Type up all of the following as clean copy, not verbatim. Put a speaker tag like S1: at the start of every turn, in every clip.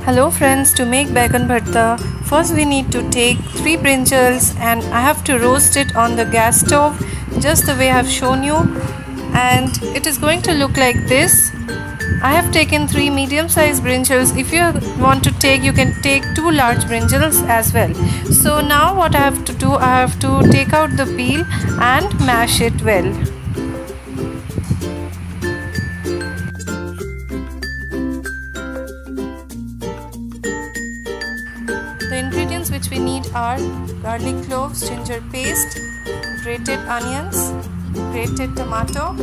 S1: Hello friends, to make Baigan Bharta, first we need to take 3 brinjals and I have to roast it on the gas stove just the way I have shown you, and it is going to look like this. I have taken 3 medium sized brinjals. If you want to take, you can take 2 large brinjals as well. So now what I have to do, I have to take out the peel and mash it well. The ingredients which we need are garlic cloves, ginger paste, grated onions, grated tomato,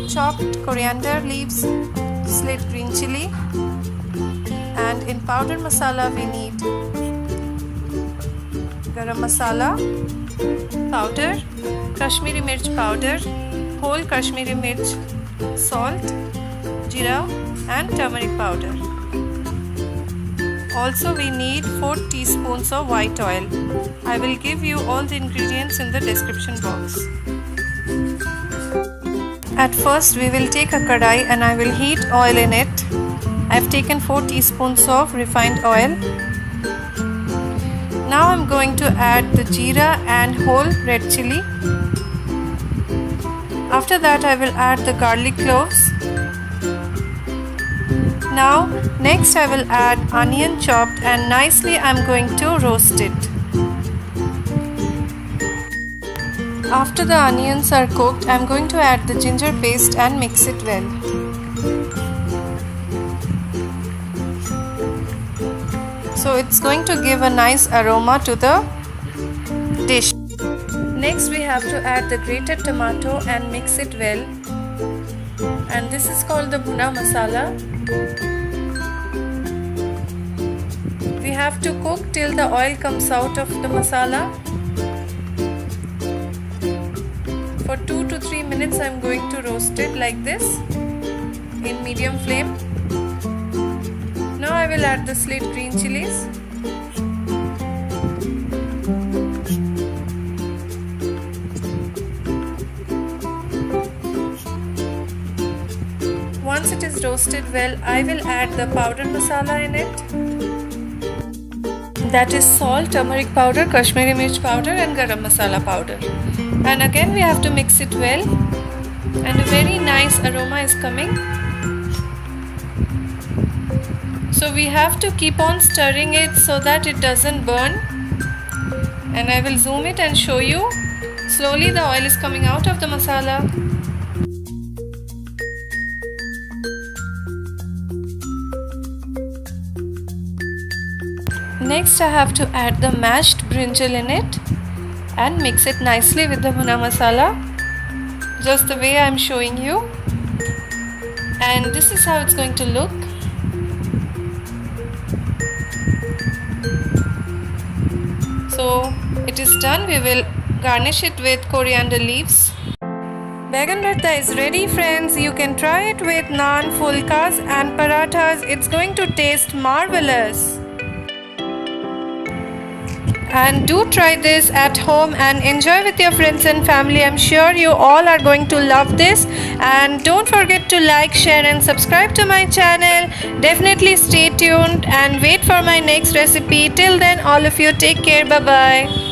S1: chopped coriander leaves, slit green chili, and in powdered masala we need Garam masala powder, Kashmiri mirch powder, whole Kashmiri mirch, salt, Jira and turmeric powder. Also we need 4 teaspoons of white oil. I will give you all the ingredients in the description box. At first we will take a kadai and I will heat oil in it. I have taken 4 teaspoons of refined oil. Now I am going to add the Jira and whole red chili. After that I will add the garlic cloves. Now next I will add onion chopped and nicely I am going to roast it. After the onions are cooked, I am going to add the ginger paste and mix it well. So it's going to give a nice aroma to the dish. Next we have to add the grated tomato and mix it well. And this is called the bhuna masala. We have to cook till the oil comes out of the masala. For 2 to 3 minutes I am going to roast it like this in medium flame. Now I will add the slit green chilies. Once it is roasted well, I will add the powdered masala in it. That is salt, turmeric powder, Kashmiri mirch powder and garam masala powder. And again we have to mix it well, and a very nice aroma is coming. So we have to keep on stirring it so that it doesn't burn. And I will zoom it and show you. Slowly the oil is coming out of the masala. Next I have to add the mashed brinjal in it and mix it nicely with the bhuna masala, just the way I am showing you. And this is how it's going to look. So it is done. We will garnish it with coriander leaves. Baigan Bharta is ready friends. You can try it with naan, fulkas and parathas. It's going to taste marvelous. And do try this at home and enjoy with your friends and family. I'm sure you all are going to love this. And don't forget to like, share and subscribe to my channel. Definitely stay tuned and wait for my next recipe. Till then, all of you take care. Bye bye.